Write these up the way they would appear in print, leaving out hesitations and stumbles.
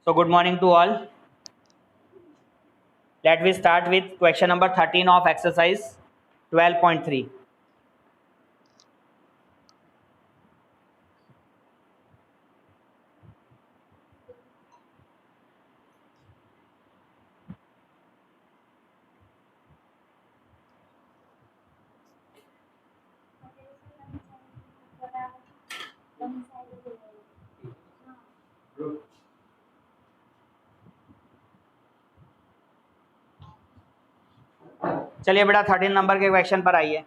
So good morning to all. Let me start with question number 13 of exercise 12.3. चलिए बेटा 13 number के question पर आइए।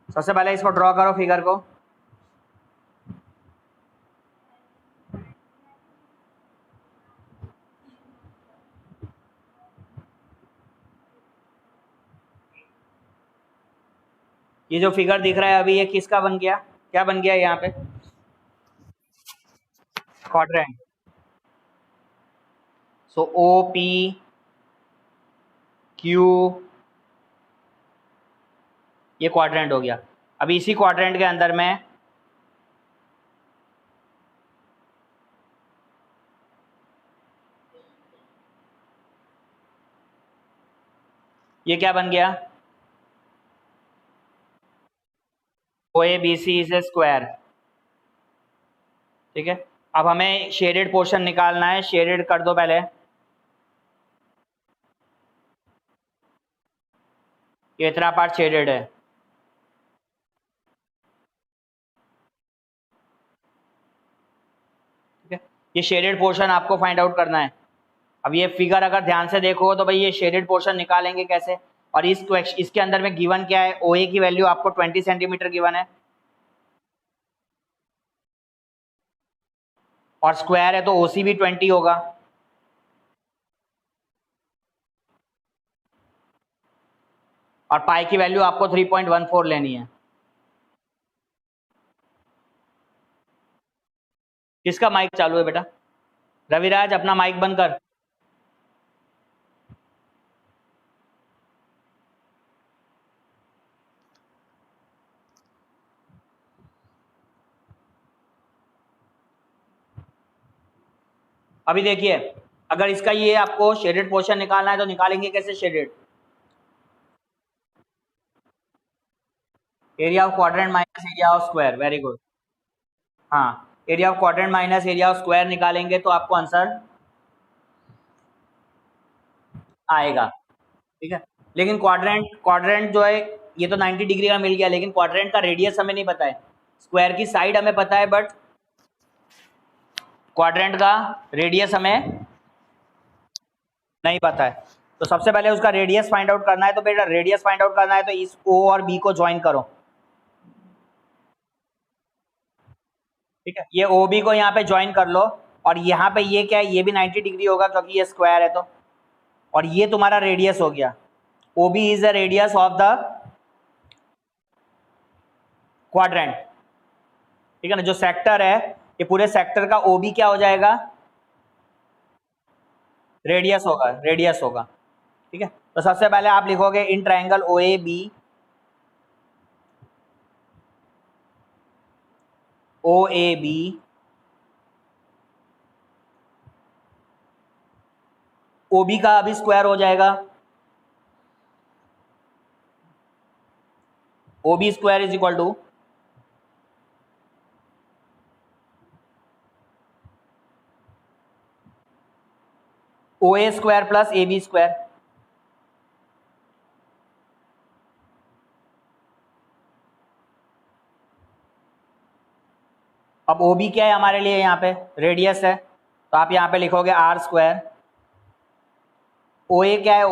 सबसे पहले इसको ड्रॉ करो फिगर को। ये जो फिगर दिख रहा है अभी ये किसका बन गया, क्या बन गया यहाँ पे? क्वाड्रेंट। सो ओ पी क्यू ये क्वाड्रेंट हो गया। अभी इसी क्वाड्रेंट के अंदर में ये क्या बन गया? O A B C is a square. ठीक है, अब हमें शेडेड पोर्शन निकालना है। शेडेड कर दो पहले। ये इतना पार्ट शेडेड है। ठीक है, ये शेडेड पोर्शन आपको फाइंड आउट करना है। अब ये फिगर अगर ध्यान से देखो तो भाई ये शेडेड पोर्शन निकालेंगे कैसे? और इसके अंदर में गिवन क्या है? ओ ए की वैल्यू आपको 20 सेंटीमीटर गिवन है और स्क्वायर है तो ओ सी भी 20 होगा। और पाई की वैल्यू आपको 3.14 लेनी है। किसका माइक चालू है बेटा? रविराज अपना माइक बंद कर। अभी देखिए, अगर इसका ये आपको शेडेड पोर्शन निकालना है तो निकालेंगे कैसे shaded? Area of quadrant minus area of square. Very good. हाँ, area of quadrant minus area of square निकालेंगे तो आपको आंसर आएगा। ठीक है, लेकिन क्वाड्रेंट क्वाड्रेंट जो है ये तो 90 डिग्री का मिल गया, लेकिन क्वाड्रेंट का रेडियस हमें नहीं पता है। स्क्वायर की साइड हमें पता है बट क्वाड्रेंट का रेडियस हमें नहीं पता है। तो सबसे पहले उसका रेडियस फाइंड आउट करना है। तो बेटा रेडियस फाइंड आउट करना है तो इस ओ और बी को ज्वाइन करो। ठीक है, ये ओ बी को यहाँ पे ज्वाइन कर लो। और यहाँ पे ये क्या है? ये भी 90 डिग्री होगा क्योंकि ये स्क्वायर है। तो और ये तुम्हारा रेडियस हो गया। O B is the radius of the quadrant. ठीक है ना, जो सेक्टर है ये पूरे सेक्टर का ओ बी क्या हो जाएगा? रेडियस होगा, रेडियस होगा। ठीक है, तो सबसे पहले आप लिखोगे in triangle O A B, O A B O B का अभी स्क्वायर हो जाएगा। O B square is equal to O A square plus A B square. अब ओ बी क्या है हमारे लिए? यहाँ पे रेडियस है तो आप यहाँ पे लिखोगे आर स्क्वायर। ओ ए क्या है?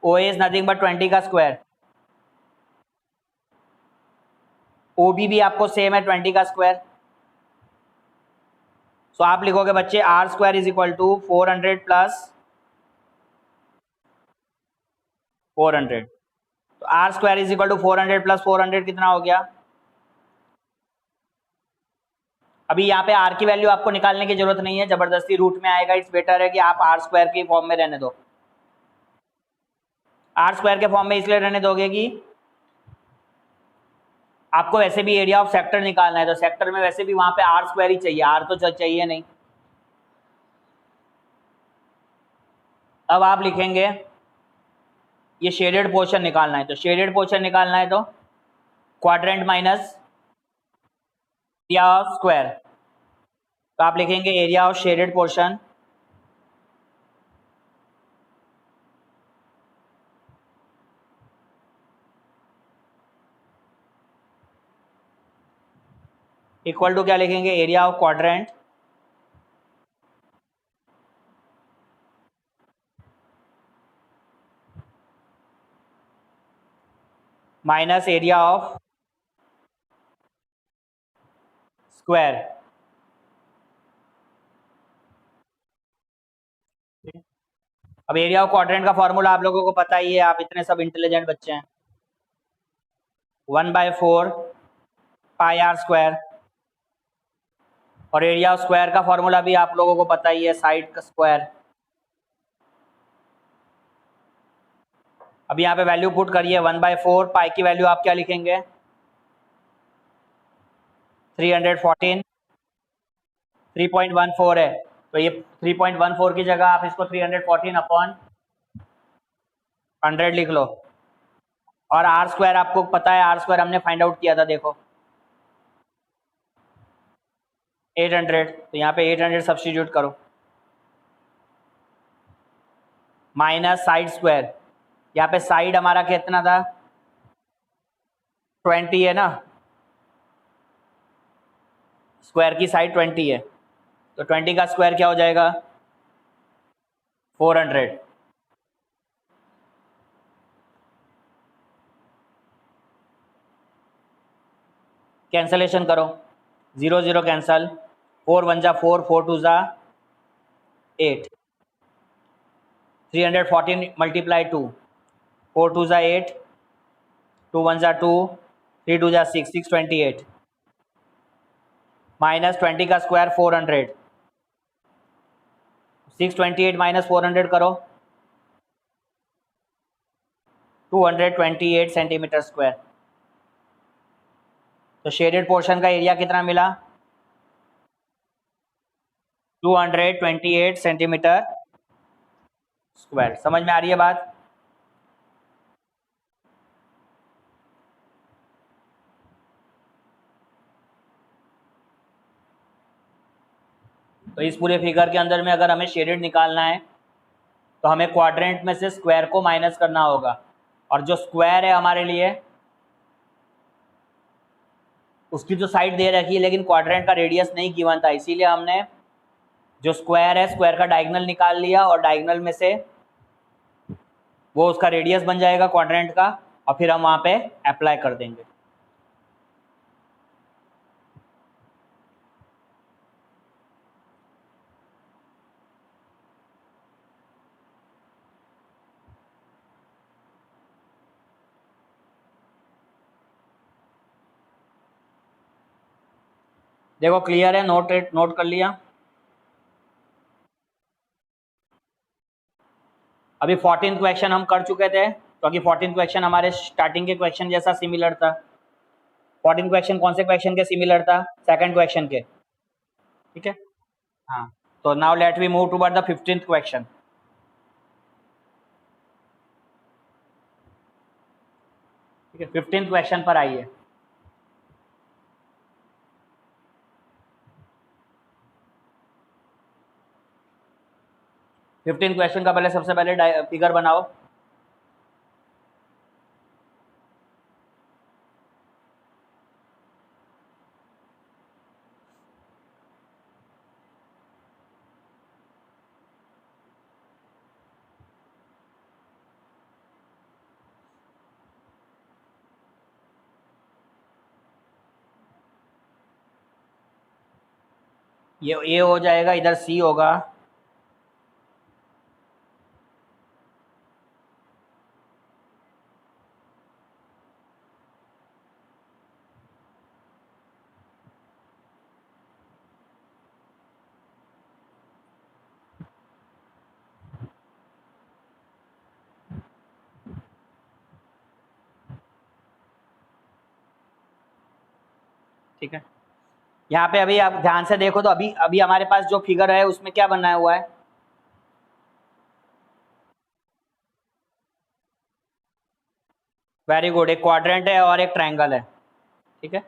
ओ ए इज नथिंग बट 20 का स्क्वायर। ओ बी भी आपको सेम है 20 का स्क्वायर। सो आप लिखोगे बच्चे R square is equal to 400 plus 400। तो R square is equal to 400 plus 400 कितना हो गया? अभी यहाँ पे आर की वैल्यू आपको निकालने की जरूरत नहीं है, जबरदस्ती रूट में आएगा। इट्स बेटर है कि आप आर स्क्वायर के फॉर्म में रहने दो। आर स्क्वायर के फॉर्म में इसलिए रहने दोगे कि आपको वैसे भी एरिया ऑफ सेक्टर निकालना है, तो सेक्टर में वैसे भी वहां पे आर स्क्वायर ही चाहिए, आर तो चाहिए नहीं। अब आप लिखेंगे ये शेडेड पोर्शन निकालना है, तो शेडेड पोर्शन निकालना है तो quadrant minus area of square, तो आप लिखेंगे area of shaded portion equal to क्या लिखेंगे, area of quadrant minus area of square. अब एरिया ऑफ क्वाड्रेंट का फॉर्मूला आप लोगों को पता ही है, आप इतने सब इंटेलिजेंट बच्चे हैं, 1/4 पाई आर स्क्वायर, और एरिया ऑफ स्क्वायर का फॉर्मूला भी आप लोगों को पता ही है, साइड का स्क्वायर। अब यहाँ पे वैल्यू पुट करिए, 1/4 पाई की वैल्यू आप क्या लिखेंगे, 314, 3.14 है, तो ये 3.14 की जगह आप इसको 314 अपॉन 100 लिख लो। और आर स्क्वायर आपको पता है, आर स्क्वायर हमने फाइंड आउट किया था, देखो 800, तो यहाँ पे 800 सब्स्टिट्यूट करो, माइनस साइड स्क्वायर, यहाँ पे साइड हमारा कितना था, 20 है ना, स्क्वायर की साइड 20 है, तो 20 का स्क्वायर क्या हो जाएगा, 400। कैंसलेशन करो, 0 0 कैंसल, 4 1 जा 4, 4 2 जा 8, 314 मल्टीप्लाई 2, 4 2 जा 8, 2 1 जा 2, 3 2 जा 6, 628, माइनस 20 का स्क्वायर 400, 628 माइनस 400 करो, 228 सेंटीमीटर स्क्वायर। तो शेडेड पोर्शन का एरिया कितना मिला, 228 सेंटीमीटर स्क्वायर। समझ में आ रही है बात? तो इस पूरे फिगर के अंदर में अगर हमें शेडेड निकालना है तो हमें क्वाड्रेंट में से स्क्वायर को माइनस करना होगा, और जो स्क्वायर है हमारे लिए उसकी जो साइड दे रखी है, लेकिन क्वाड्रेंट का रेडियस नहीं गिवन था, इसीलिए हमने जो स्क्वायर है स्क्वायर का डायगोनल निकाल लिया, और डायगोनल में से वो उसका रेडियस बन जाएगा क्वाड्रेंट का, और फिर हम वहाँ पे अप्लाई कर देंगे। देखो क्लियर है, नोट कर लिया। अभी 14th क्वेश्चन हम कर चुके थे, क्योंकि 14th क्वेश्चन हमारे स्टार्टिंग के क्वेश्चन जैसा सिमिलर था। 14th क्वेश्चन कौन से क्वेश्चन के सिमिलर था, सेकंड क्वेश्चन के, ठीक है। हाँ, तो now let we move toward the 15th question. ठीक है, 15th क्वेश्चन पर आइए। फिफ्टीन क्वेश्चन का पहले सबसे पहले फिगर बनाओ। ये ए हो जाएगा, इधर सी होगा, ठीक है, यहाँ पे अभी आप ध्यान से देखो तो अभी अभी हमारे पास जो फिगर है उसमें क्या बनाया हुआ है, वेरी गुड, एक क्वाड्रेंट है और एक ट्रायंगल है। ठीक है,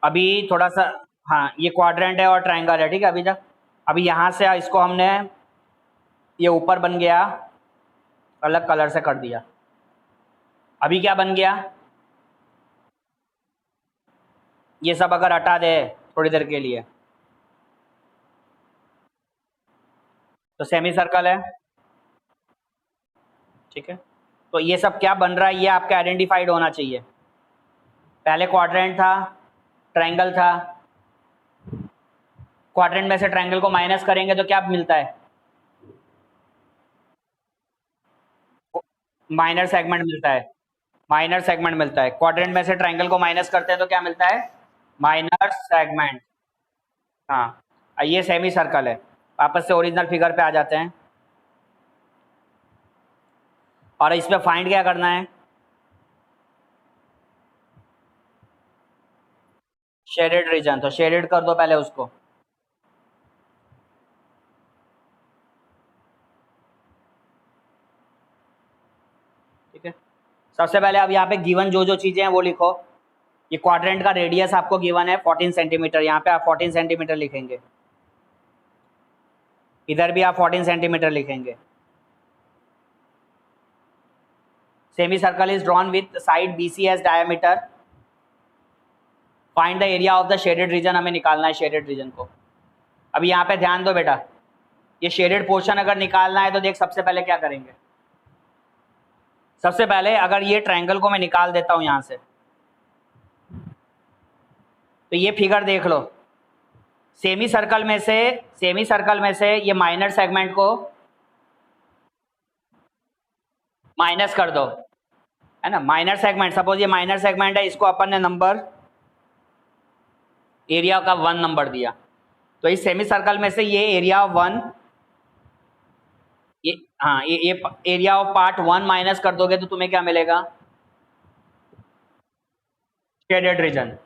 अभी थोड़ा सा, हाँ ये क्वाड्रेंट है और ट्रायंगल है। ठीक है, अभी तक अभी यहाँ से इसको हमने, ये ऊपर बन गया, अलग कलर से कर दिया। अभी क्या बन गया, ये सब अगर हटा दे थोड़ी देर के लिए तो सेमी सर्कल है। ठीक है, तो ये सब क्या बन रहा है ये आपके आइडेंटिफाइड होना चाहिए। पहले क्वाड्रेंट था, ट्रायंगल था, क्वाड्रेंट में से ट्रायंगल को माइनस करेंगे तो क्या मिलता है, माइनर सेगमेंट मिलता है, माइनर सेगमेंट मिलता है। क्वाड्रेंट में से ट्रायंगल को माइनस करते हैं तो क्या मिलता है, माइनर सेगमेंट। हाँ, ये सेमी सर्कल है। वापस से ओरिजिनल फिगर पे आ जाते हैं और इस पे फाइंड क्या करना है, शेडेड रीजन। तो शेडेड कर दो पहले उसको। ठीक है, सबसे पहले अब यहाँ पे गिवन जो जो चीजें हैं वो लिखो। ये क्वाड्रेंट का रेडियस आपको गिवन है 14 सेंटीमीटर, यहाँ पे आप 14 सेंटीमीटर लिखेंगे, इधर भी आप 14 सेंटीमीटर लिखेंगे। Semicircle is drawn with side BC as diameter. Find the area of the shaded region, हमें निकालना है शेडेड रीजन को। अभी यहाँ पे ध्यान दो बेटा, ये शेडेड पोर्शन अगर निकालना है तो देख सबसे पहले क्या करेंगे, सबसे पहले अगर ये ट्रायंगल को मैं निकाल देता हूँ यहाँ से, तो ये फिगर देख लो, सेमी सर्कल में से ये माइनर सेगमेंट को माइनस कर दो, है ना। माइनर सेगमेंट, सपोज ये माइनर सेगमेंट है, इसको अपन ने नंबर, एरिया का 1 नंबर दिया, तो इस सेमी सर्कल में से ये एरिया ऑफ 1, ये हाँ ये एरिया ऑफ पार्ट 1 माइनस कर दोगे तो तुम्हें क्या मिलेगा, शेडेड रीजन।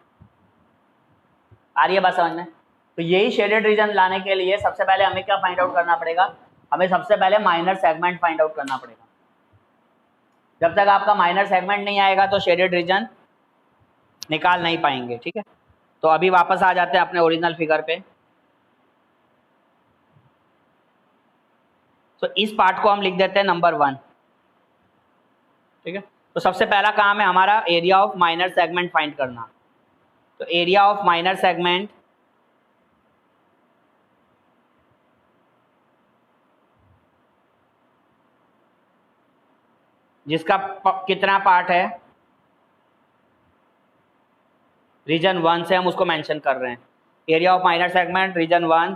आ रही है बात समझ में। तो यही शेडेड रीजन लाने के लिए सबसे पहले हमें क्या फाइंड आउट करना पड़ेगा, हमें सबसे पहले माइनर सेगमेंट फाइंड आउट करना पड़ेगा। जब तक आपका माइनर सेगमेंट नहीं आएगा तो शेडेड रीजन निकाल नहीं पाएंगे। ठीक है, तो अभी वापस आ जाते हैं अपने ओरिजिनल फिगर पे। तो इस पार्ट को हम लिख देते हैं नंबर 1। ठीक है, तो सबसे पहला काम है हमारा area of minor segment find करना। तो एरिया ऑफ माइनर सेगमेंट जिसका कितना पार्ट है, रीजन 1 से हम उसको मेंशन कर रहे हैं। Area of minor segment region 1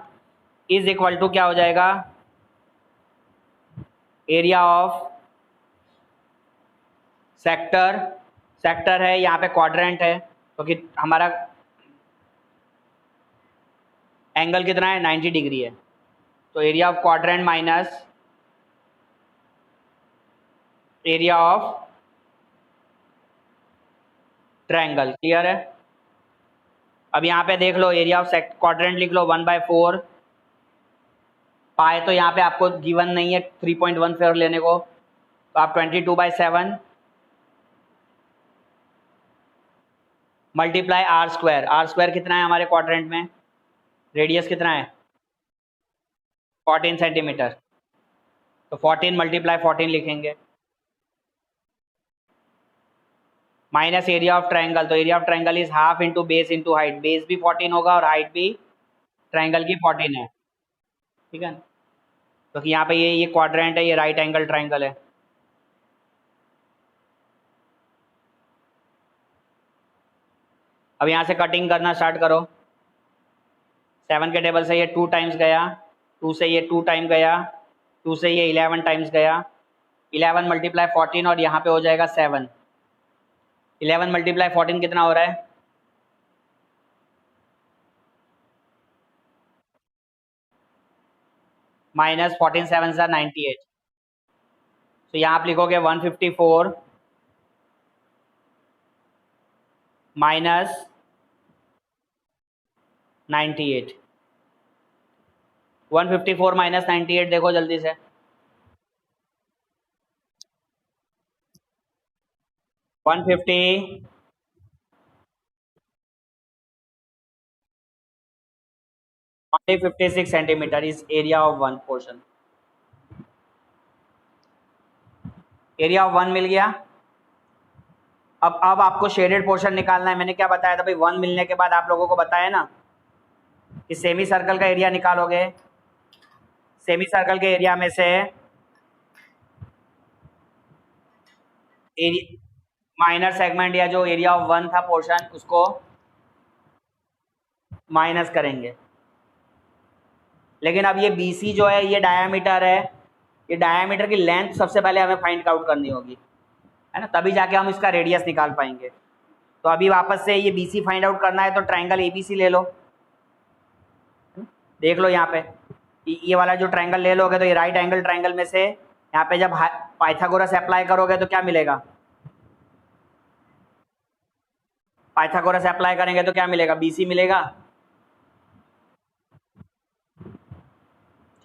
is equal to क्या हो जाएगा, एरिया ऑफ सेक्टर, सेक्टर है यहाँ पे क्वाड्रेंट है, क्योंकि तो हमारा एंगल कितना है 90 डिग्री है, तो area of quadrant minus area of triangle. Clear है। अब यहाँ पे देख लो, एरिया ऑफ क्वाड्रेंट लिख लो 1/4 पाए, तो यहाँ पे आपको गिवन नहीं है 3.14 लेने को, तो आप 22/7 multiply R square. R square कितना है हमारे क्वाड्रेंट में, रेडियस कितना है 14 सेंटीमीटर, तो 14 मल्टीप्लाई 14 लिखेंगे, माइनस एरिया ऑफ ट्रायंगल। तो area of triangle is half into base into height, base भी 14 होगा और हाइट भी ट्रायंगल की 14 है। ठीक है, तो यहाँ पे ये क्वाड्रेंट है, ये राइट एंगल ट्रायंगल है। अब यहाँ से कटिंग करना स्टार्ट करो। 7 के टेबल से ये 2 टाइम्स गया, 2 से ये 2 टाइम गया, 2 से ये 11 टाइम्स गया, 11 मल्टीप्लाई 14 और यहाँ पे हो जाएगा 7। 11 मल्टीप्लाई 14 कितना हो रहा है, माइनस 14 7 सा 98। तो यहाँ आप लिखोगे 154 माइनस 98। 154 माइनस 98 देखो जल्दी से। 150 56 centimetre is area of one portion. Area of one मिल गया। अब आपको शेडेड पोर्शन निकालना है। मैंने क्या बताया था भाई, वन मिलने के बाद आप लोगों को बताया ना कि सेमी सर्कल का एरिया निकालोगे। सेमी सर्कल के एरिया में से माइनर सेगमेंट या जो एरिया ऑफ वन था पोर्शन उसको माइनस करेंगे। लेकिन अब ये BC जो है ये डायामीटर है, ये डायामीटर की लेंथ सबसे पहले हमें फाइंड आउट करनी होगी, है ना, तभी जाके हम इसका रेडियस निकाल पाएंगे। तो अभी वापस से ये BC फाइंड आउट करना है तो ट्रायंगल ABC ले लो। देख लो यहाँ पे ये वाला जो ट्रायंगल ले लोगे तो ये राइट एंगल ट्रायंगल में से यहाँ पे जब पाइथागोरस अप्लाई करोगे तो क्या मिलेगा, पाइथागोरस अप्लाई करेंगे तो क्या मिलेगा, BC मिलेगा।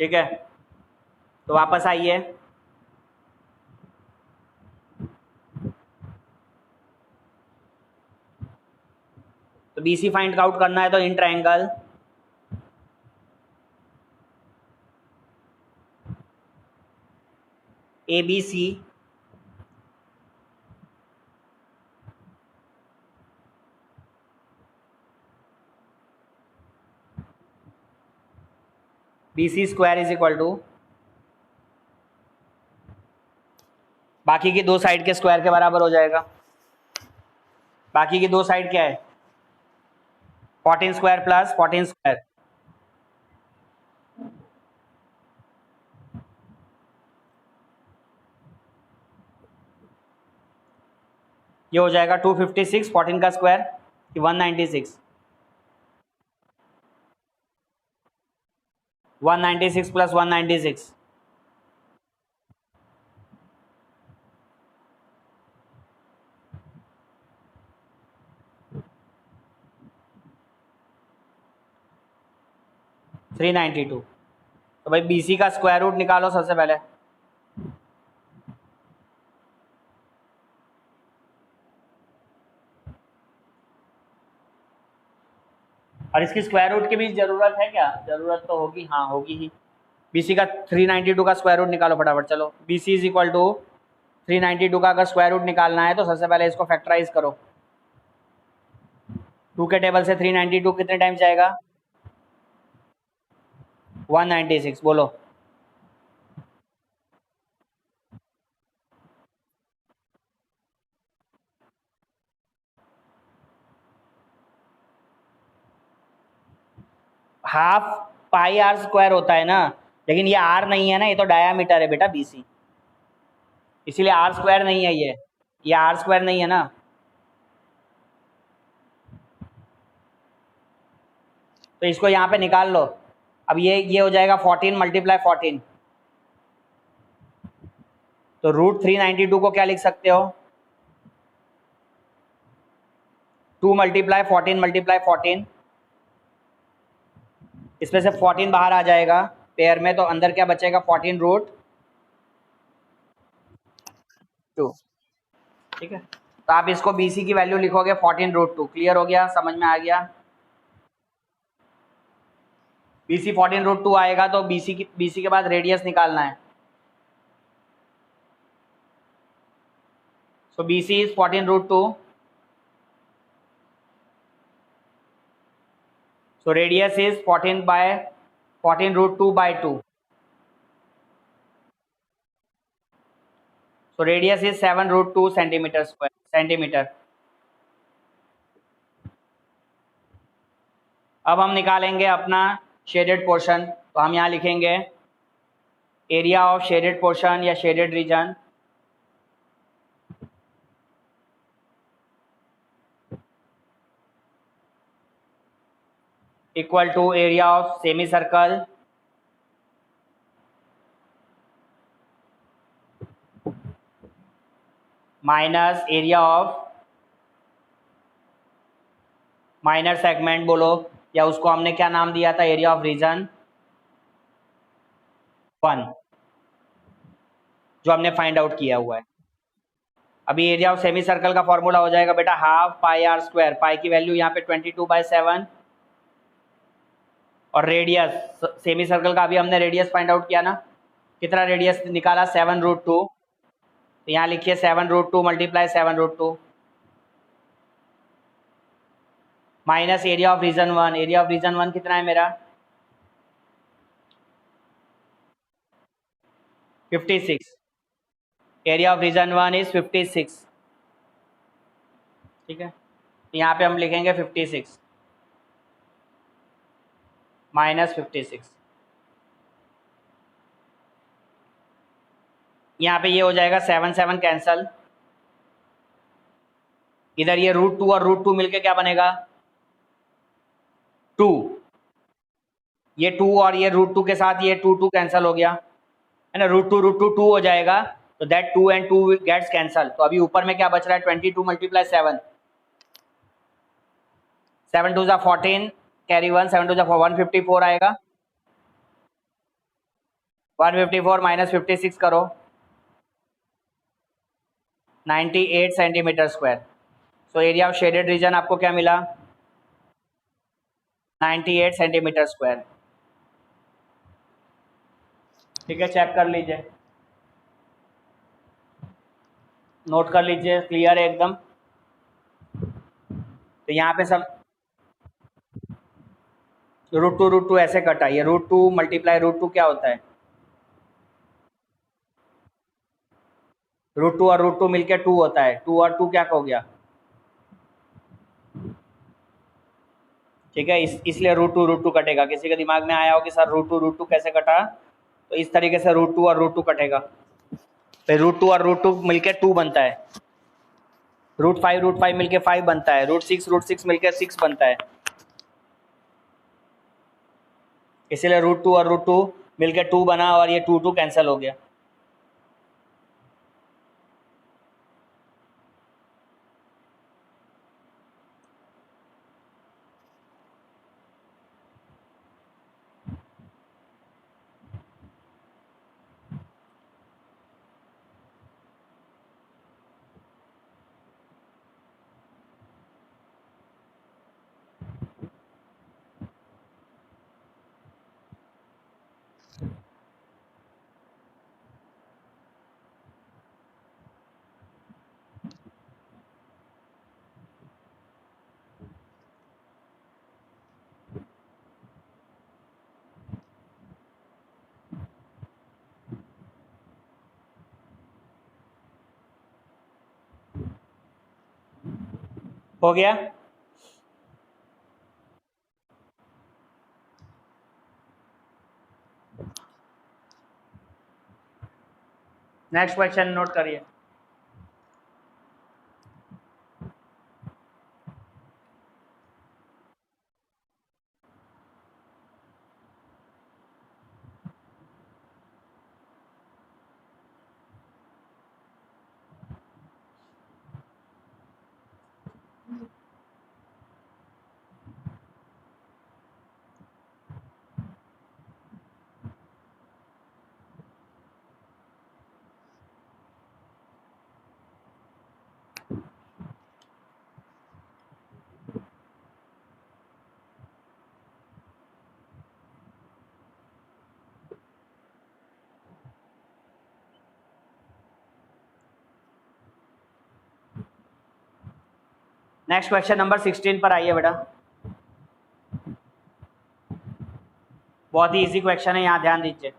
ठीक है, तो वापस आइए। तो BC फाइंड आउट करना है तो in triangle ABC BC square is equal to बाकी की दो साइड के स्क्वायर के बराबर हो जाएगा। बाकी की दो साइड क्या है, 14 स्क्वायर प्लस 14 स्क्वायर, ये हो जाएगा 256। 14 का स्क्वायर 196, 196 प्लस 196 392। तो भाई BC का स्क्वायर रूट निकालो सबसे पहले। और इसकी स्क्वायर रूट की भी जरूरत है क्या, जरूरत तो होगी, हाँ होगी ही। BC का 392 का स्क्वायर रूट निकालो फटाफट। चलो BC इज इक्वल टू 392 का अगर स्क्वायर रूट निकालना है तो सबसे पहले इसको फैक्टराइज करो। 2 के टेबल से 392 कितने टाइम्स जाएगा, 196। बोलो हाफ पाई आर स्क्वायर होता है ना, लेकिन ये आर नहीं है ना, ये तो डायामीटर है बेटा BC, इसीलिए आर स्क्वायर नहीं है ये आर स्क्वायर नहीं है ना। तो इसको यहाँ पे निकाल लो। अब ये हो जाएगा 14 मल्टीप्लाई 14। तो रूट 392 को क्या लिख सकते हो, 2 मल्टीप्लाई 14 मल्टीप्लाई 14। इसमें से 14 बाहर आ जाएगा पेयर में, तो अंदर क्या बचेगा, 14 रूट 2। ठीक है, तो आप इसको BC की वैल्यू लिखोगे 14 रूट 2। क्लियर हो गया, समझ में आ गया। BC 14 रूट 2 आएगा तो BC के बाद रेडियस निकालना है। So BC is 14 root 2। So radius is 14 root 2 by 2। So radius is 7 root 2 centimetre centimetre. अब हम निकालेंगे अपना शेडेड पोर्शन। तो हम यहाँ लिखेंगे एरिया ऑफ शेडेड पोर्शन या shaded region equal to area of semicircle minus area of minor segment. बोलो या उसको हमने क्या नाम दिया था, एरिया ऑफ रीजन 1, जो हमने फाइंड आउट किया हुआ है। अभी एरिया ऑफ सेमी सर्कल का फॉर्मूला हो जाएगा बेटा हाफ पाई आर स्क्वायर, पाई की वैल्यू यहाँ पे 22/7, और रेडियस सेमी सर्कल का अभी हमने रेडियस फाइंड आउट किया ना, कितना रेडियस निकाला 7√2, तो यहाँ लिखिए 7√2 multiply 7√2 minus area of region 1, area of region 1 कितना है मेरा 56, एरिया ऑफ रीजन 1 इज 56, ठीक है, यहाँ पे हम लिखेंगे 56 माइनस 56, यहाँ पे ये हो जाएगा 7 7 कैंसल, इधर ये √2 और √2 मिलके क्या बनेगा 2, ये 2 और ये √2 के साथ ये 2 2 कैंसल हो गया है ना, √2 2 हो जाएगा, तो दैट 2 and 2 गेट्स कैंसल, तो अभी ऊपर में क्या बच रहा है 22 मल्टीप्लाई 7, 7 2 14 कैरी 1, 7 2 154 आएगा, 154 माइनस 56 करो 98 centimetre square, so area of shaded region आपको क्या मिला 98 सेंटीमीटर स्क्वायर, ठीक है, चेक कर लीजिए, नोट कर लीजिए, क्लियर है एकदम। तो यहाँ पे सब √2 ऐसे कटा, ये √2 मल्टीप्लाई √2 क्या होता है, √2 और √2 मिलके 2 होता है, 2 और 2 क्या हो गया, ठीक है, इसलिए √2 कटेगा, किसी के दिमाग में आया हो कि सर √2 कैसे कटा, तो इस तरीके से √2 और √2 कटेगा, फिर √2 और √2 मिलके 2 बनता है, √5 मिलके 5 बनता है, √6 मिलके 6 बनता है, इसीलिए √2 और √2 मिलके 2 बना और ये 2 2 कैंसिल हो गया। हो गया, नेक्स्ट क्वेश्चन नोट करिए। नेक्स्ट क्वेश्चन नंबर 16 पर आइए बेटा, बहुत ही इजी क्वेश्चन है, यहाँ ध्यान दीजिए।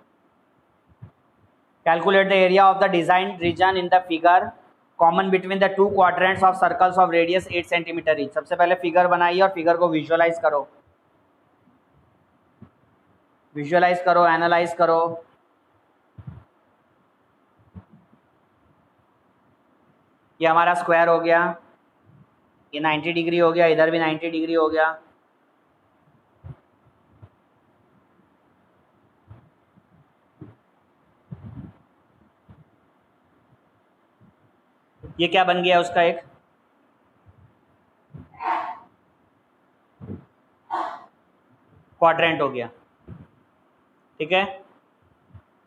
Calculate the area of the design region in the figure common between the 2 quadrants of circles of radius 8 centimetre each. सबसे पहले फिगर बनाइए और फिगर को विजुअलाइज करो, विजुअलाइज करो, एनालाइज करो। ये हमारा स्क्वायर हो गया, ये 90 डिग्री हो गया, इधर भी 90 डिग्री हो गया, ये क्या बन गया उसका एक क्वाड्रेंट हो गया, ठीक है।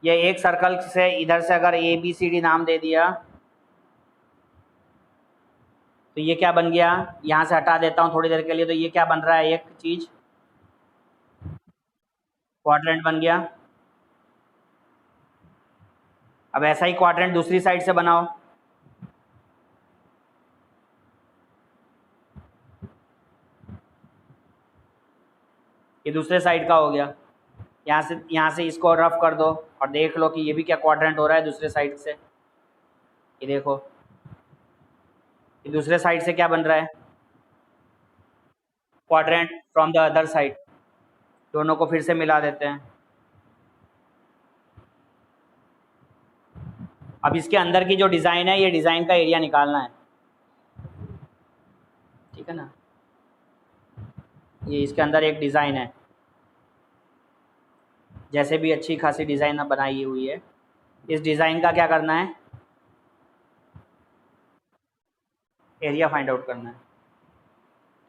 ये एक सर्कल से इधर से अगर ए बी सी डी नाम दे दिया तो ये क्या बन गया, यहाँ से हटा देता हूँ थोड़ी देर के लिए, तो ये क्या बन रहा है, एक चीज क्वाड्रेंट बन गया। अब ऐसा ही क्वाड्रेंट दूसरी साइड से बनाओ, ये दूसरे साइड का हो गया। यहाँ से इसको रफ कर दो और देख लो कि ये भी क्या क्वाड्रेंट हो रहा है दूसरे साइड से। ये देखो, ये दूसरे साइड से क्या बन रहा है, quadrant from the other side. दोनों को फिर से मिला देते हैं। अब इसके अंदर की जो डिज़ाइन है, ये डिज़ाइन का एरिया निकालना है, ठीक है ना। ये इसके अंदर एक डिज़ाइन है, जैसे भी अच्छी खासी डिज़ाइन बनाई हुई है। इस डिज़ाइन का क्या करना है, एरिया फाइंड आउट करना है,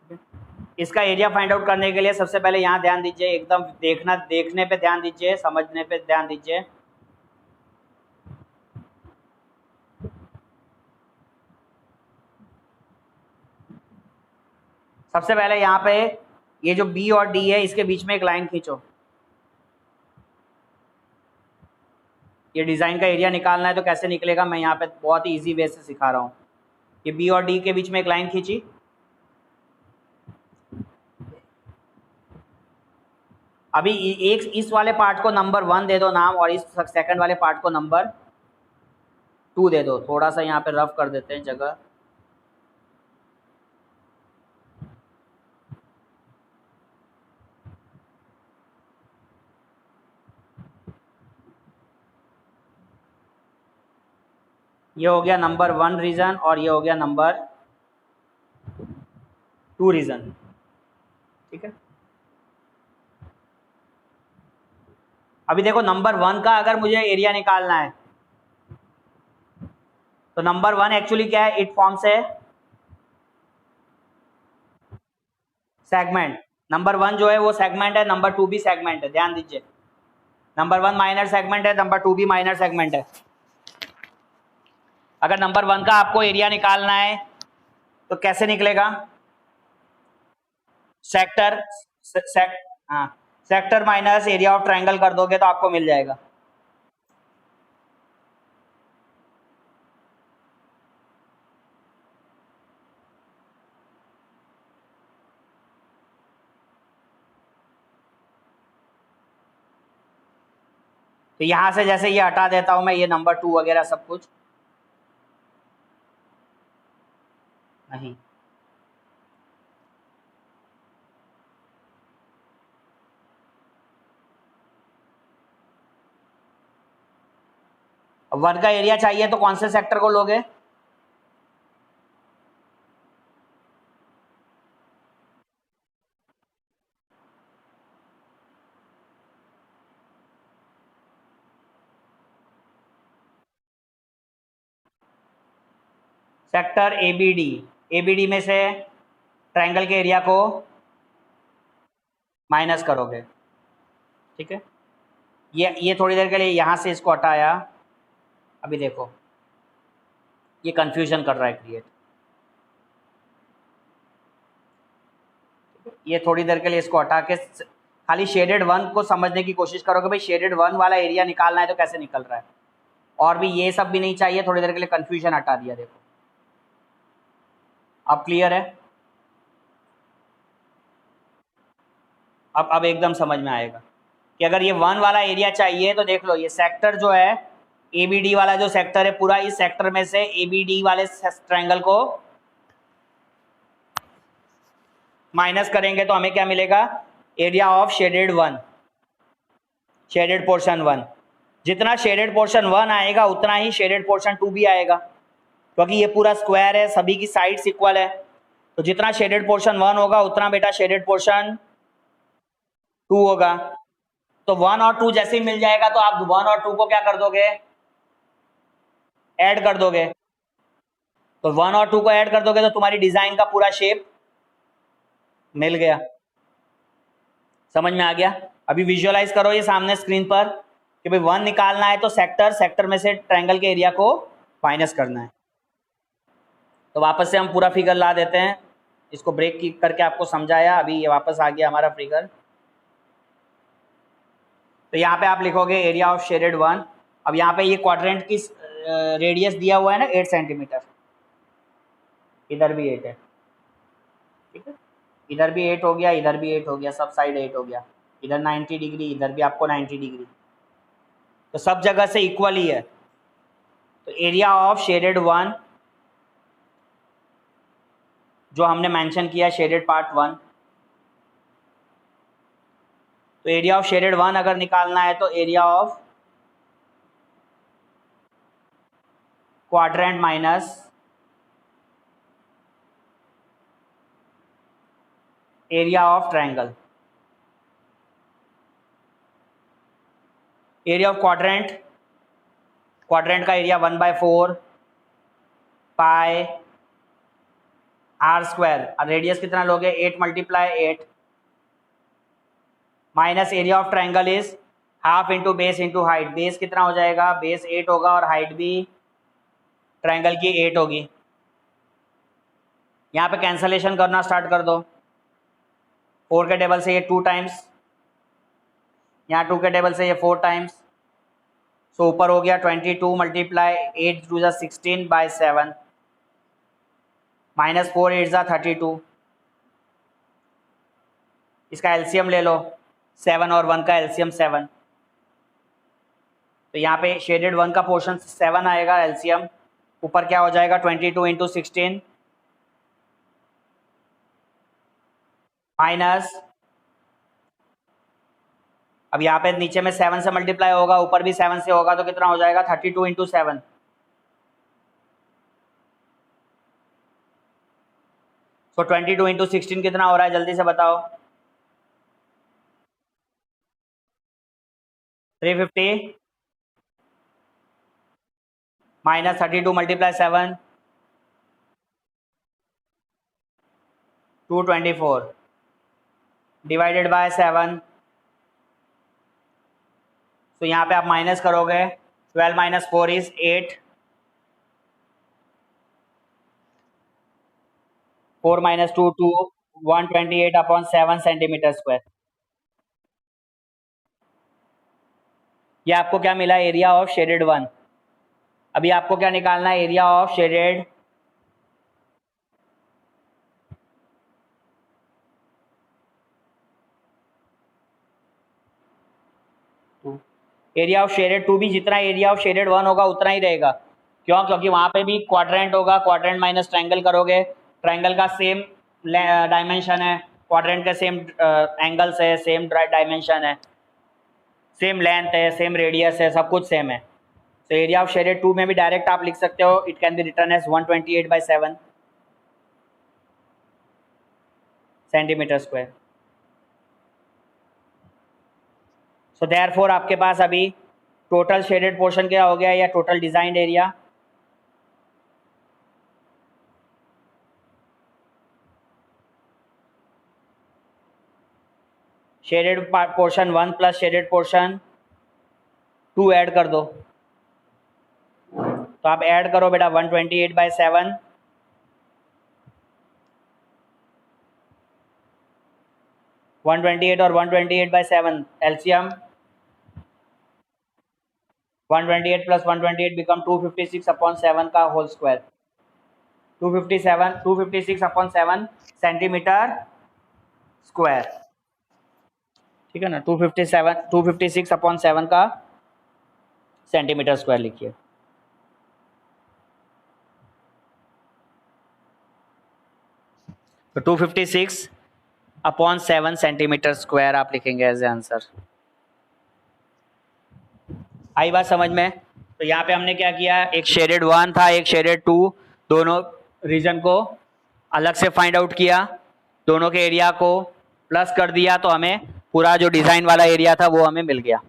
ठीक है। इसका एरिया फाइंड आउट करने के लिए सबसे पहले यहाँ ध्यान दीजिए, एकदम देखने पे ध्यान दीजिए, समझने पे ध्यान दीजिए। सबसे पहले यहाँ पे ये जो बी और डी है, इसके बीच में एक लाइन खींचो। ये डिज़ाइन का एरिया निकालना है तो कैसे निकलेगा, मैं यहाँ पे बहुत ही इजी वे से सिखा रहा हूँ। ये बी और डी के बीच में एक लाइन खींची, अभी एक इस वाले पार्ट को नंबर 1 दे दो नाम, और इस सेकंड वाले पार्ट को नंबर 2 दे दो। थोड़ा सा यहाँ पे रफ कर देते हैं जगह। ये हो गया नंबर 1 रीजन और ये हो गया नंबर 2 रीजन, ठीक है। अभी देखो नंबर 1 का अगर मुझे एरिया निकालना है तो नंबर 1 एक्चुअली क्या है, इट फॉर्म्स है सेगमेंट। नंबर 1 जो है वो सेगमेंट है, नंबर 2 भी सेगमेंट है, ध्यान दीजिए। नंबर 1 माइनर सेगमेंट है, नंबर 2 भी माइनर सेगमेंट है। अगर नंबर 1 का आपको एरिया निकालना है तो कैसे निकलेगा, सेक्टर हाँ, sector minus area of triangle कर दोगे तो आपको मिल जाएगा। तो यहां से जैसे ये हटा देता हूं मैं, ये नंबर 2 वगैरह सब कुछ नहीं। अब 1 का एरिया चाहिए तो कौन से सेक्टर को लोगे, सेक्टर एबीडी। एबीडी में से ट्रायंगल के एरिया को माइनस करोगे, ठीक है। ये थोड़ी देर के लिए यहाँ से इसको हटाया। अभी देखो ये कंफ्यूजन कर रहा है क्रिएट, ये थोड़ी देर के लिए इसको हटा के खाली शेडेड 1 को समझने की कोशिश करो कि भाई शेडेड 1 वाला एरिया निकालना है तो कैसे निकल रहा है। और भी ये सब भी नहीं चाहिए, थोड़ी देर के लिए कंफ्यूजन हटा दिया। देखो अब क्लियर है, अब एकदम समझ में आएगा कि अगर ये 1 वाला एरिया चाहिए तो देख लो, ये सेक्टर जो है एबीडी वाला जो सेक्टर है पूरा, इस सेक्टर में से एबीडी वाले ट्रायंगल को माइनस करेंगे तो हमें क्या मिलेगा, area of shaded 1, shaded portion 1। जितना शेडेड पोर्शन 1 आएगा उतना ही शेडेड पोर्शन 2 भी आएगा, क्योंकि ये पूरा स्क्वायर है, सभी की साइड्स इक्वल है। तो जितना शेडेड पोर्शन 1 होगा उतना बेटा शेडेड पोर्शन 2 होगा। तो 1 और 2 जैसे ही मिल जाएगा तो आप 1 और 2 को क्या कर दोगे, ऐड कर दोगे। तो 1 और 2 को ऐड कर दोगे तो तुम्हारी डिजाइन का पूरा शेप मिल गया। समझ में आ गया? अभी विजुअलाइज करो ये सामने स्क्रीन पर कि भाई 1 निकालना है तो सेक्टर में से ट्रायंगल के एरिया को माइनस करना है। तो वापस से हम पूरा फिगर ला देते हैं, इसको ब्रेक करके आपको समझाया, अभी ये वापस आ गया हमारा फिगर। तो यहाँ पे आप लिखोगे एरिया ऑफ शेडेड 1। अब यहाँ पे ये क्वाड्रेंट की रेडियस दिया हुआ है ना 8 सेंटीमीटर, इधर भी 8 है, ठीक है, इधर भी 8 हो गया, इधर भी 8 हो गया, सब साइड 8 हो गया, इधर 90 डिग्री, इधर भी आपको 90 डिग्री, तो सब जगह से इक्वल ही है। तो एरिया ऑफ शेडेड 1 जो हमने मेंशन किया शेडेड पार्ट 1, तो एरिया ऑफ शेडेड 1 अगर निकालना है तो area of quadrant minus area of triangle. Area of quadrant का area 1/4 pi r square, radius कितना लोगे 8 × 8 minus area of triangle is half into base into height. Base कितना हो जाएगा, बेस 8 होगा और हाइट भी ट्रायंगल की 8 होगी। यहाँ पे कैंसलेशन करना स्टार्ट कर दो, 4 के टेबल से ये 2 टाइम्स, यहाँ 2 के टेबल से ये 4 टाइम्स, सो ऊपर हो गया 22 × 8 2 16/7 माइनस 4 8 32। इसका एलसीएम ले लो, 7 और 1 का एलसीएम 7, तो यहाँ पे शेडेड 1 का पोर्शन 7 आएगा एलसीएम, ऊपर क्या हो जाएगा 22 × 16 माइनस, अब यहाँ पे नीचे में 7 से मल्टीप्लाई होगा, ऊपर भी 7 से होगा, तो कितना हो जाएगा 32 × 7, तो 22 × 16 कितना हो रहा है जल्दी से बताओ, 350 माइनस 32 × 7 224 डिवाइडेड बाय 7, तो यहाँ पे आप माइनस करोगे 12 - 4 इज 8, 4 - 2 2 128/7 सेंटीमीटर स्क्वायर। ये आपको क्या मिला, एरिया ऑफ शेडेड 1। अभी आपको क्या निकालना है, area of shaded area of shaded 2 भी जितना एरिया ऑफ शेडेड 1 होगा उतना ही रहेगा। क्यों? क्योंकि वहां पे भी क्वाड्रेंट होगा, क्वाड्रेंट माइनस ट्रायंगल करोगे, ट्रायंगल का सेम डायमेंशन है, क्वाड्रेंट के सेम एंगल्स है, सेम डायमेंशन है, सेम लेंथ है, सेम रेडियस है, सब कुछ सेम है। तो एरिया ऑफ शेडेड 2 में भी डायरेक्ट आप लिख सकते हो, it can be return as 128/7 centimetre square. So therefore आपके पास अभी टोटल शेडेड पोर्शन क्या हो गया, या total designed area, shaded portion 1 plus shaded portion 2 add कर दो, तो आप ऐड करो बेटा 128/7 128 और 128/7 एलसीएम 128 + 128 बिकम 256/7 का होल स्क्वायर, 256/7 सेंटीमीटर स्क्वायर, ठीक है ना, 256/7 का सेंटीमीटर स्क्वायर लिखिए। तो 256/7 सेंटीमीटर स्क्वायर आप लिखेंगे एज ए आंसर। आई बात समझ में? तो यहाँ पे हमने क्या किया, एक शेडेड 1 था, एक शेडेड 2, दोनों रीजन को अलग से फाइंड आउट किया, दोनों के एरिया को प्लस कर दिया, तो हमें पूरा जो डिजाइन वाला एरिया था वो हमें मिल गया।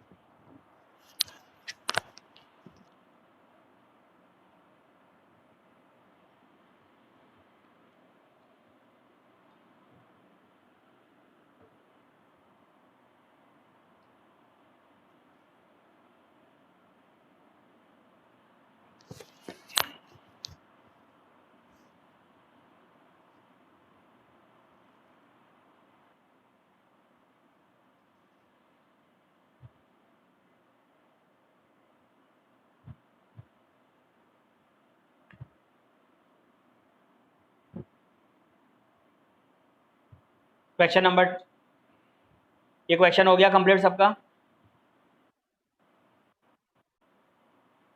क्वेश्चन नंबर, ये क्वेश्चन हो गया कंप्लीट सबका?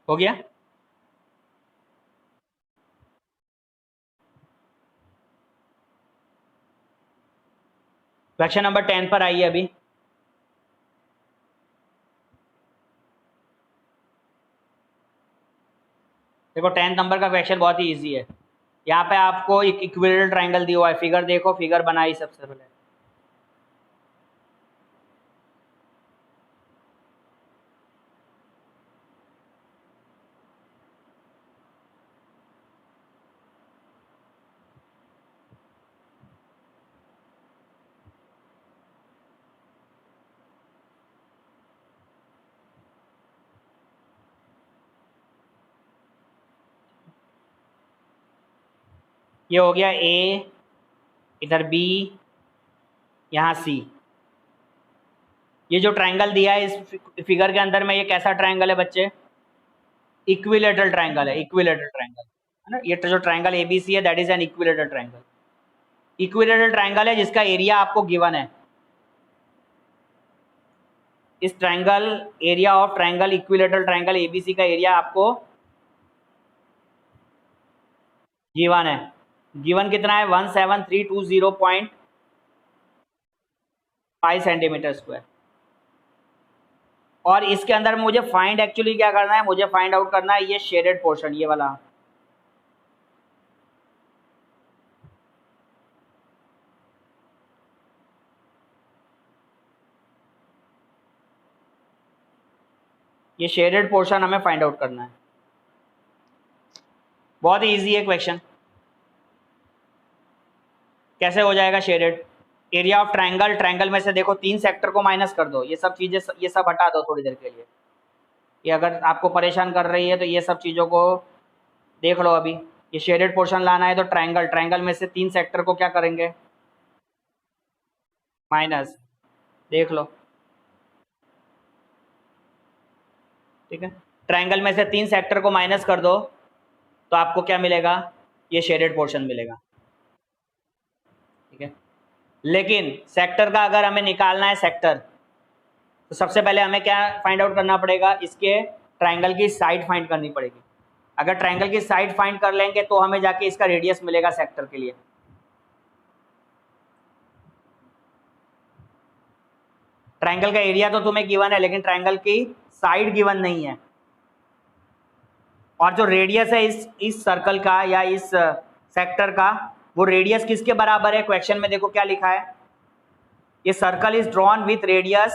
हो गया? क्वेश्चन नंबर 10 पर आइए अभी। देखो 10 नंबर का क्वेश्चन बहुत ही इजी है। यहाँ पे आपको एक इक्विलेटरल ट्रायंगल दिया हुआ है, फिगर देखो, फिगर बनाई सबसे पहले। ये हो गया ए, इधर बी, यहाँ सी। ये जो ट्रायंगल दिया है इस फिगर के अंदर में, ये कैसा ट्रायंगल है बच्चे? इक्विलेटरल ट्रायंगल है, इक्विलेटरल ट्रायंगल है ना। ये जो ट्रायंगल एबीसी है that is an equilateral triangle. Equilateral triangle है जिसका एरिया आपको गिवन है। इस triangle, area of triangle, equilateral triangle ABC का एरिया आपको गिवन है। गिवन कितना है? 17320.5 सेंटीमीटर स्क्वायर। और इसके अंदर मुझे फाइंड एक्चुअली क्या करना है? मुझे फाइंड आउट करना है ये शेडेड पोर्शन, ये वाला। ये शेडेड पोर्शन हमें फाइंड आउट करना है। बहुत ही इजी है क्वेश्चन। कैसे हो जाएगा shaded? Area of triangle, triangle में से देखो 3 सेक्टर को माइनस कर दो, ये सब चीजें, ये सब हटा दो थोड़ी देर के लिए। ये अगर आपको परेशान कर रही है तो ये सब चीज़ों को देख लो अभी। ये शेडेड पोर्शन लाना है तो ट्रायंगल, ट्रायंगल में से 3 सेक्टर को क्या करेंगे? माइनस। देख लो, ठीक है। ट्रायंगल में से 3 सेक्टर को माइनस कर दो तो आपको क्या मिलेगा? ये शेडेड पोर्शन मिलेगा, ठीक है। लेकिन सेक्टर का अगर हमें निकालना है सेक्टर, तो सबसे पहले हमें क्या फाइंड आउट करना पड़ेगा? इसके ट्रायंगल की साइड फाइंड करनी पड़ेगी। अगर ट्रायंगल की साइड फाइंड कर लेंगे तो हमें जाके इसका रेडियस मिलेगा सेक्टर के लिए। ट्रायंगल का एरिया तो तुम्हें गिवन है लेकिन ट्रायंगल की साइड गिवन नहीं है। और जो रेडियस है इस सर्कल का या इस सेक्टर का, वो रेडियस किसके बराबर है? क्वेश्चन में देखो क्या लिखा है, ये circle is drawn with radius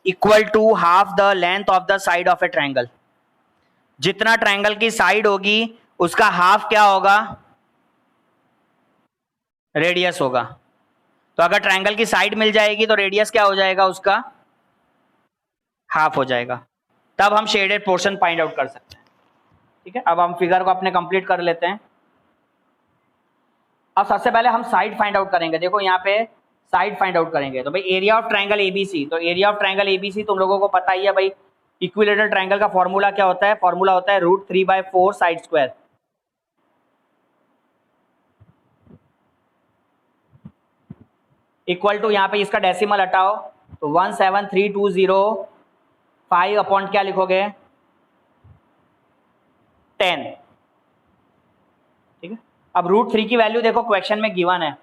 equal to half the length of the side of a triangle. जितना ट्रायंगल की साइड होगी उसका हाफ क्या होगा? रेडियस होगा। तो अगर ट्रायंगल की साइड मिल जाएगी तो रेडियस क्या हो जाएगा? उसका हाफ हो जाएगा। तब हम शेडेड पोर्शन फाइंड आउट कर सकते हैं, ठीक है। अब हम फिगर को अपने कंप्लीट कर लेते हैं। अब सबसे पहले हम साइड फाइंड आउट करेंगे। देखो यहाँ पे साइड फाइंड आउट करेंगे तो भाई एरिया ऑफ ट्रायंगल एबीसी, तो एरिया ऑफ ट्रायंगल एबीसी तुम लोगों को पता ही है भाई। इक्विलेटरल ट्रायंगल का फॉर्मूला क्या होता है? फॉर्मूला होता है √3/4 साइड स्क्वायर। इक्वल टू, यहाँ पे इसका डेसिमल हटाओ तो 17320.5 अपॉन क्या लिखोगे? 10, ठीक है। अब √3 की वैल्यू देखो क्वेश्चन में गिवन है,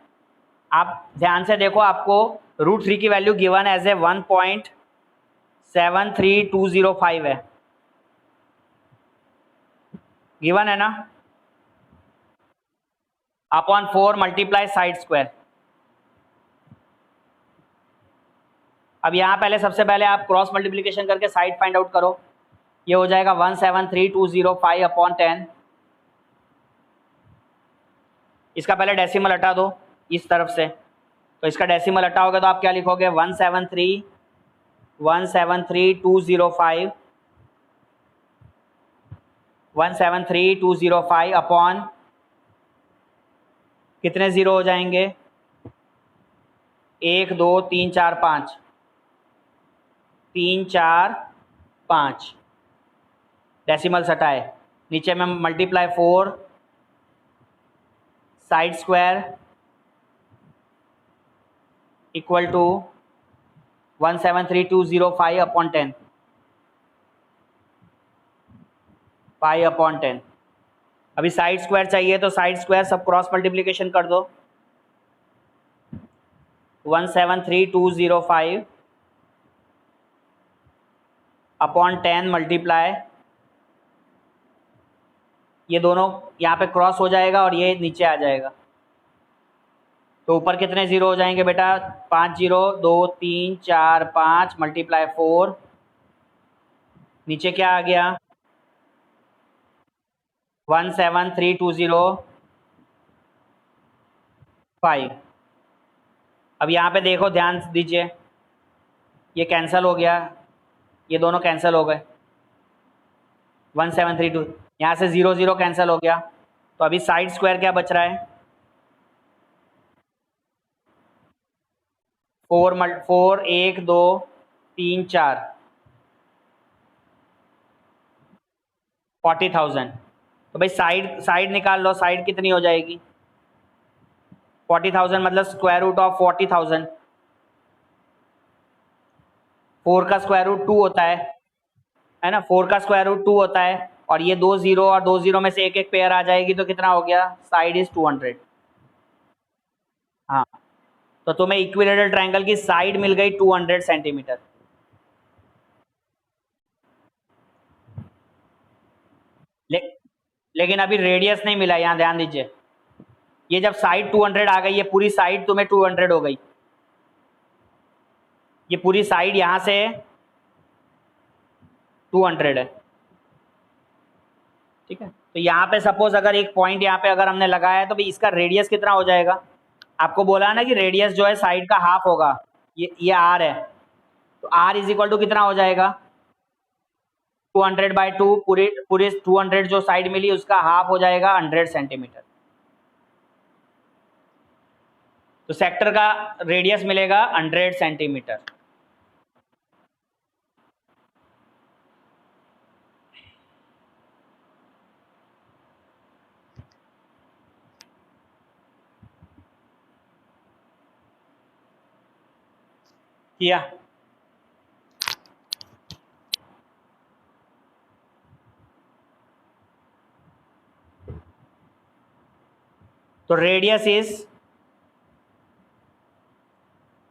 आप ध्यान से देखो, आपको √3 की वैल्यू गिवन एज ए 1.73205 है, गिवन है ना। Upon 4 multiply side square. अब यहाँ पहले सबसे पहले आप क्रॉस मल्टीप्लीकेशन करके साइड फाइंड आउट करो। ये हो जाएगा 1732005 अपॉन 10। इसका पहले डेसिमल हटा दो इस तरफ से, तो इसका डेसिमल हटाओगे तो आप क्या लिखोगे? 1732005 अपॉन कितने जीरो हो जाएंगे? 1 2 3 4 5, 3 4 5। डेसिमल्स हटाए, नीचे में multiply 4 side square equal to 173205 upon 10 pi upon 10। अभी साइड स्क्वायर चाहिए तो साइड स्क्वायर सब क्रॉस मल्टीप्लीकेशन कर दो। 173205 अपॉन 10 मल्टीप्लाई, ये दोनों यहाँ पे क्रॉस हो जाएगा और ये नीचे आ जाएगा। तो ऊपर कितने जीरो हो जाएंगे बेटा? 5 जीरो, 2 3 4 5 मल्टीप्लाई 4, नीचे क्या आ गया? 173205। अब यहाँ पे देखो, ध्यान दीजिए, ये कैंसिल हो गया, ये दोनों कैंसिल हो गए। 1732 यहाँ से 0 0 कैंसिल हो गया। तो अभी साइड स्क्वायर क्या बच रहा है? 4 1 2 3 4 40,000। तो भाई साइड निकाल लो, साइड कितनी हो जाएगी? 40,000 मतलब स्क्वायर रूट ऑफ 40,000। 4 का स्क्वायर रूट 2 होता है ना? 4 का स्क्वायर रूट 2 होता है, और ये 2 जीरो और 2 जीरो में से एक एक पेयर आ जाएगी, तो कितना हो गया? Side is 200। हाँ, तो तुम्हें इक्विलेटरल ट्रायंगल की साइड मिल गई 200 सेंटीमीटर। लेकिन अभी रेडियस नहीं मिला, यहाँ ध्यान दीजिए। ये जब साइड 200 आ गई, ये पूरी साइड तुम्हें 200 हो गई, ये पूरी साइड यहाँ से 200 है, ठीक है। तो यहाँ पे सपोज अगर एक पॉइंट यहाँ पे अगर हमने लगाया है, तो भाई इसका रेडियस कितना हो जाएगा? आपको बोला ना कि रेडियस जो है साइड का हाफ होगा, ये आर है, तो आर इज इक्वल टू कितना हो जाएगा? 200/2, पूरे 200 जो साइड मिली उसका हाफ हो जाएगा 100 सेंटीमीटर। तो सेक्टर का रेडियस मिलेगा 100 सेंटीमीटर। किया? तो रेडियस इज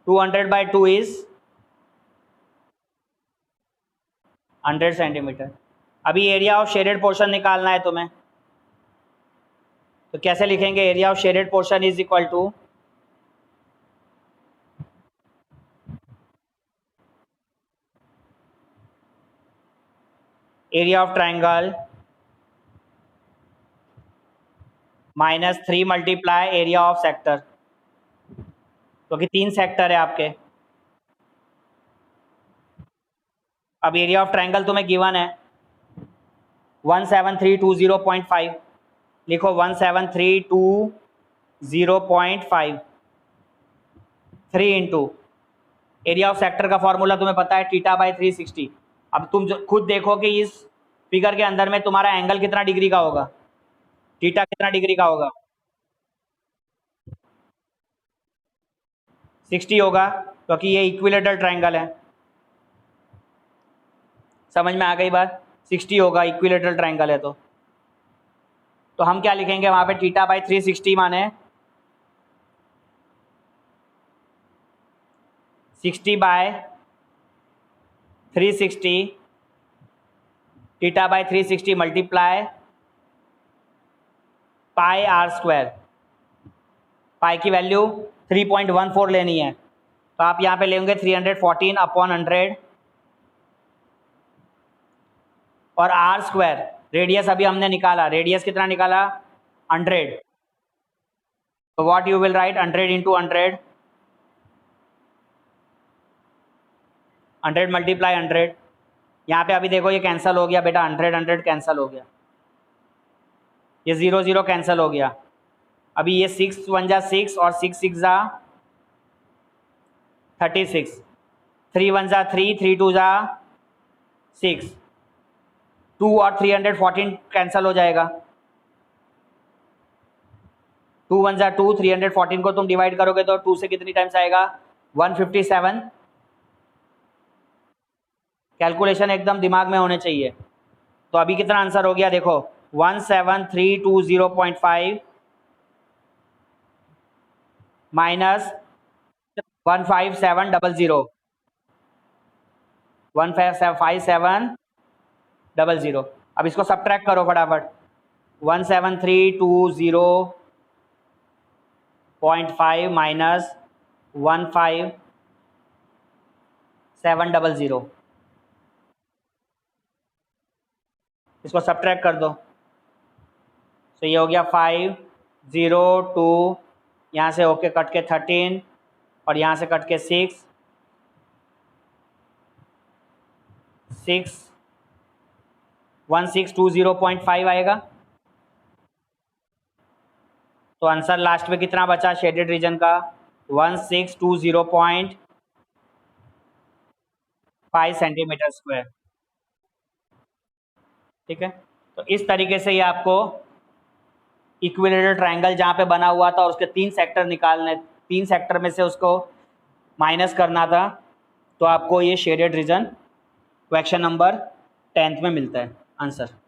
200/2 इज 100 सेंटीमीटर। अभी एरिया ऑफ शेडेड पोर्शन निकालना है तुम्हें, तो कैसे लिखेंगे? Area of shaded portion is equal to area of triangle -3 multiply area of sector, क्योंकि 3 सेक्टर है आपके। अब एरिया ऑफ ट्रायंगल तुम्हें गिवन है 17320.5, लिखो 17320.5, 3 इंटू एरिया ऑफ सेक्टर का फॉर्मूला तुम्हें पता है, θ/360। अब तुम खुद देखो कि इस फिगर के अंदर में तुम्हारा एंगल कितना डिग्री का होगा, थीटा कितना डिग्री का होगा? 60 होगा, क्योंकि ये इक्विलेटरल ट्रायंगल है। समझ में आ गई बात? 60 होगा, इक्विलेटरल ट्रायंगल है। तो हम क्या लिखेंगे वहां पे? θ/360 माने 60/360, θ/360 मल्टीप्लाई पाई आर स्क्वायर। पाई की वैल्यू 3.14 लेनी है, तो आप यहाँ पे लेंगे 314/100, और आर स्क्वायर रेडियस अभी हमने निकाला, रेडियस कितना निकाला? 100। तो what you will write? 100 into 100, 100 multiply 100। यहाँ पे अभी देखो ये कैंसिल हो गया बेटा, 100 100 कैंसिल हो गया, ये 0 0 कैंसिल हो गया। अभी ये 6 1 जा 6 और 6 6 जा 36, 3 1 जा 3, 3 2 जा 6, 2 और 314 कैंसिल हो जाएगा। 2 1 जा 2, 314 को तुम डिवाइड करोगे तो 2 से कितनी टाइम्स आएगा? 157, कैलकुलेशन एकदम दिमाग में होने चाहिए। तो अभी कितना आंसर हो गया देखो, 17320.5 माइनस 15700, 15700। अब इसको सब्ट्रैक्ट करो फटाफट, 17320.5 माइनस 15700, इसको सब्ट्रैक्ट कर दो। तो ये हो गया 502, यहाँ से होके कट के 13 और यहाँ से कट के 6 1620.5 आएगा। तो आंसर लास्ट में कितना बचा शेडेड रीजन का, 1620.5 सेंटीमीटर स्क्वायर। ठीक है, तो इस तरीके से ये आपको इक्विलेटरल ट्रायंगल जहाँ पे बना हुआ था और उसके 3 सेक्टर निकालने, 3 सेक्टर में से उसको माइनस करना था, तो आपको ये shaded region question number 10th में मिलता है आंसर।